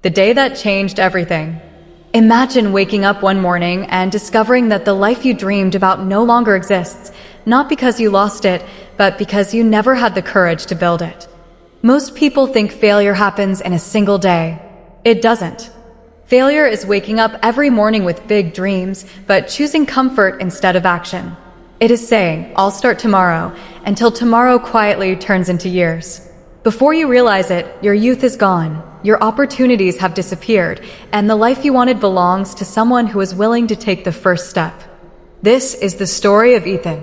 The day that changed everything. Imagine waking up one morning and discovering that the life you dreamed about no longer exists, not because you lost it, but because you never had the courage to build it. Most people think failure happens in a single day. It doesn't. Failure is waking up every morning with big dreams, but choosing comfort instead of action. It is saying, "I'll start tomorrow," until tomorrow quietly turns into years. Before you realize it, your youth is gone, your opportunities have disappeared, and the life you wanted belongs to someone who is willing to take the first step. This is the story of Ethan.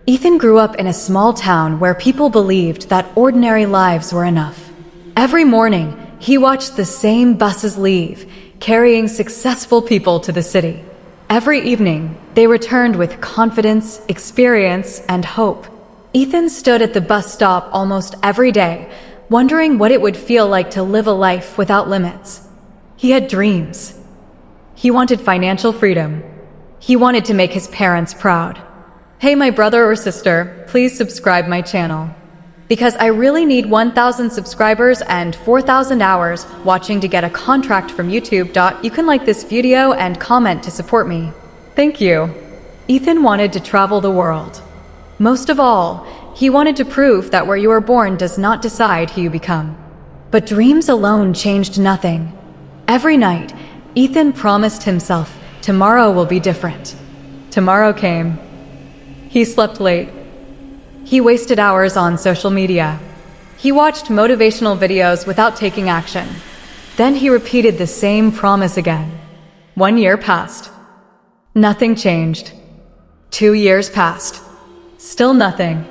Ethan grew up in a small town where people believed that ordinary lives were enough. Every morning, he watched the same buses leave, carrying successful people to the city. Every evening, they returned with confidence, experience, and hope. Ethan stood at the bus stop almost every day, wondering what it would feel like to live a life without limits. He had dreams. He wanted financial freedom. He wanted to make his parents proud. Hey, my brother or sister, please subscribe my channel. Because I really need 1,000 subscribers and 4,000 hours watching to get a contract from YouTube. You can like this video and comment to support me. Thank you. Ethan wanted to travel the world. Most of all, he wanted to prove that where you are born does not decide who you become. But dreams alone changed nothing. Every night, Ethan promised himself, tomorrow will be different. Tomorrow came. He slept late. He wasted hours on social media. He watched motivational videos without taking action. Then he repeated the same promise again. 1 year passed. Nothing changed. 2 years passed. Still nothing.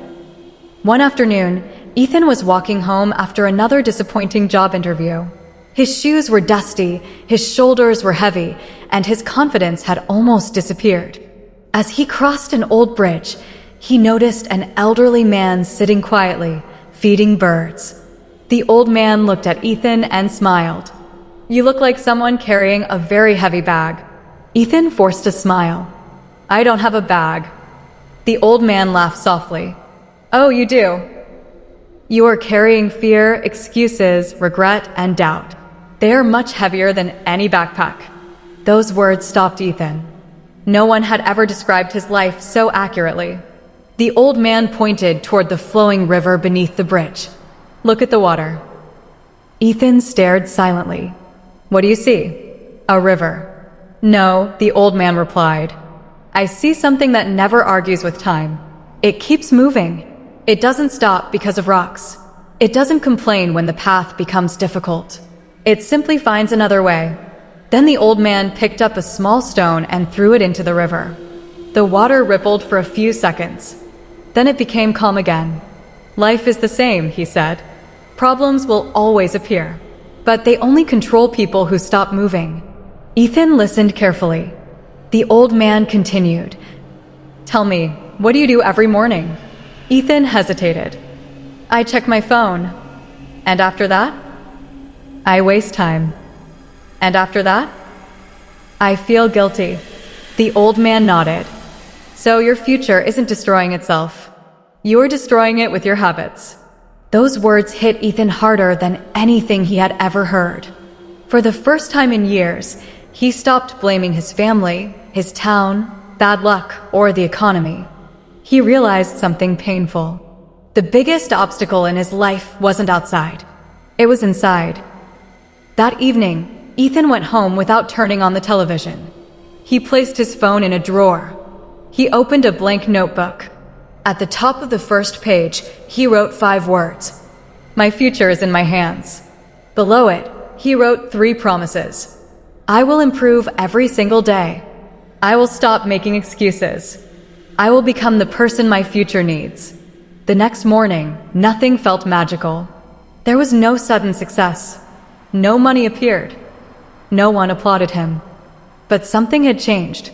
One afternoon, Ethan was walking home after another disappointing job interview. His shoes were dusty, his shoulders were heavy, and his confidence had almost disappeared. As he crossed an old bridge, he noticed an elderly man sitting quietly, feeding birds. The old man looked at Ethan and smiled. "You look like someone carrying a very heavy bag." Ethan forced a smile. "I don't have a bag." The old man laughed softly. "Oh, you do? You are carrying fear, excuses, regret, and doubt. They are much heavier than any backpack." Those words stopped Ethan. No one had ever described his life so accurately. The old man pointed toward the flowing river beneath the bridge. "Look at the water." Ethan stared silently. "What do you see?" "A river." "No," the old man replied. "I see something that never argues with time. It keeps moving. It doesn't stop because of rocks. It doesn't complain when the path becomes difficult. It simply finds another way." Then the old man picked up a small stone and threw it into the river. The water rippled for a few seconds. Then it became calm again. "Life is the same," he said. "Problems will always appear, but they only control people who stop moving." Ethan listened carefully. The old man continued. "Tell me, what do you do every morning?" Ethan hesitated. "I check my phone. And after that? I waste time. And after that? I feel guilty." The old man nodded. "So your future isn't destroying itself. You're destroying it with your habits." Those words hit Ethan harder than anything he had ever heard. For the first time in years, he stopped blaming his family, his town, bad luck, or the economy. He realized something painful. The biggest obstacle in his life wasn't outside. It was inside. That evening, Ethan went home without turning on the television. He placed his phone in a drawer. He opened a blank notebook. At the top of the first page, he wrote 5 words. "My future is in my hands." Below it, he wrote 3 promises. "I will improve every single day. I will stop making excuses. I will become the person my future needs." The next morning, nothing felt magical. There was no sudden success. No money appeared. No one applauded him. But something had changed.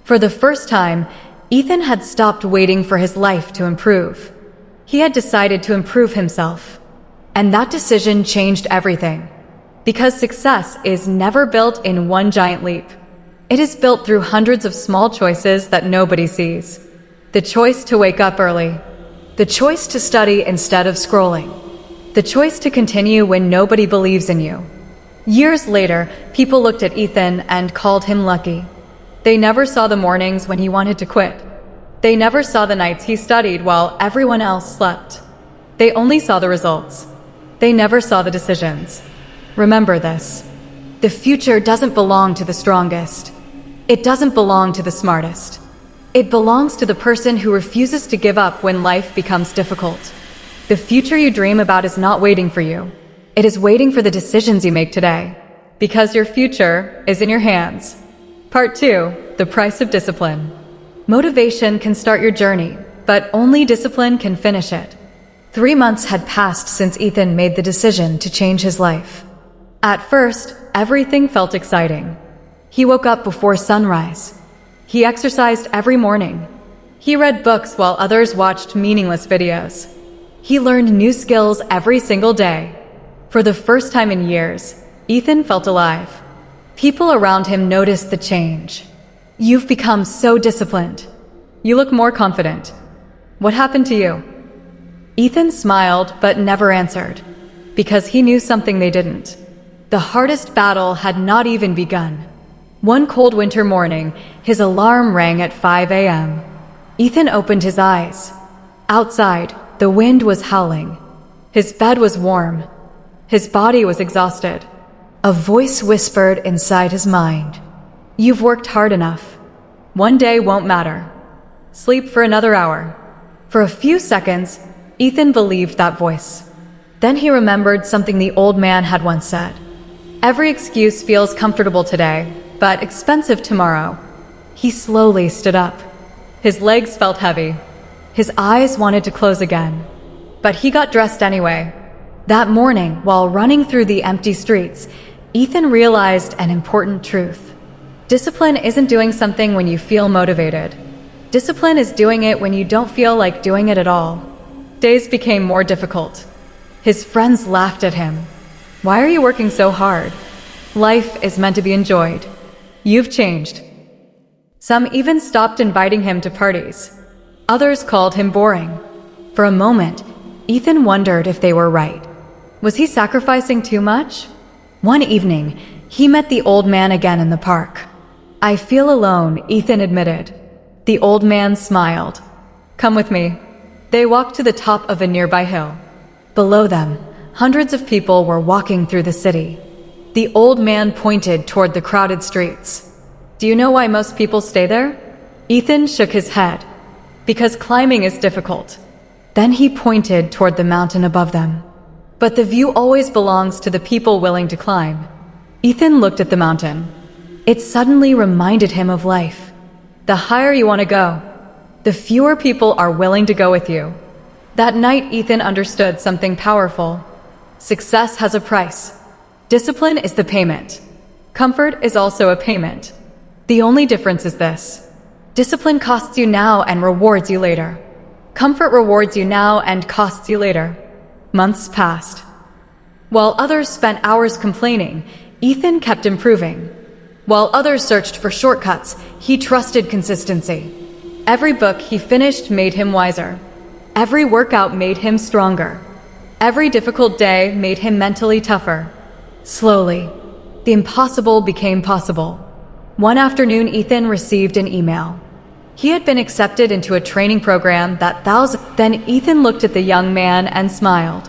For the first time, Ethan had stopped waiting for his life to improve. He had decided to improve himself. And that decision changed everything. Because success is never built in one giant leap. It is built through hundreds of small choices that nobody sees. The choice to wake up early. The choice to study instead of scrolling. The choice to continue when nobody believes in you. Years later, people looked at Ethan and called him lucky. They never saw the mornings when he wanted to quit. They never saw the nights he studied while everyone else slept. They only saw the results. They never saw the decisions. Remember this. The future doesn't belong to the strongest. It doesn't belong to the smartest. It belongs to the person who refuses to give up when life becomes difficult. The future you dream about is not waiting for you. It is waiting for the decisions you make today. Because your future is in your hands. Part 2. The price of discipline. Motivation can start your journey, but only discipline can finish it. 3 months had passed since Ethan made the decision to change his life. At first, everything felt exciting. He woke up before sunrise. He exercised every morning. He read books while others watched meaningless videos. He learned new skills every single day. For the first time in years, Ethan felt alive. People around him noticed the change. You've become so disciplined. You look more confident. What happened to you? Ethan smiled but never answered, because he knew something they didn't. The hardest battle had not even begun. One cold winter morning, his alarm rang at 5 a.m. Ethan opened his eyes. Outside, the wind was howling. His bed was warm. His body was exhausted. A voice whispered inside his mind, "You've worked hard enough. One day won't matter. Sleep for another hour." For a few seconds, Ethan believed that voice. Then he remembered something the old man had once said. Every excuse feels comfortable today, but expensive tomorrow. He slowly stood up. His legs felt heavy. His eyes wanted to close again. But he got dressed anyway. That morning, while running through the empty streets, Ethan realized an important truth. Discipline isn't doing something when you feel motivated. Discipline is doing it when you don't feel like doing it at all. Days became more difficult. His friends laughed at him. "Why are you working so hard? Life is meant to be enjoyed. You've changed." Some even stopped inviting him to parties. Others called him boring. For a moment, Ethan wondered if they were right. Was he sacrificing too much? One evening, he met the old man again in the park. "I feel alone," Ethan admitted. The old man smiled. "Come with me." They walked to the top of a nearby hill. Below them, hundreds of people were walking through the city. The old man pointed toward the crowded streets. "Do you know why most people stay there?" Ethan shook his head. "Because climbing is difficult." Then he pointed toward the mountain above them. "But the view always belongs to the people willing to climb." Ethan looked at the mountain. It suddenly reminded him of life. The higher you want to go, the fewer people are willing to go with you. That night, Ethan understood something powerful. Success has a price. Discipline is the payment. Comfort is also a payment. The only difference is this. Discipline costs you now and rewards you later. Comfort rewards you now and costs you later. Months passed. While others spent hours complaining, Ethan kept improving. While others searched for shortcuts, he trusted consistency. Every book he finished made him wiser. Every workout made him stronger. Every difficult day made him mentally tougher. Slowly, the impossible became possible. One afternoon, Ethan received an email. He had been accepted into a training program that thousands... Then Ethan looked at the young man and smiled.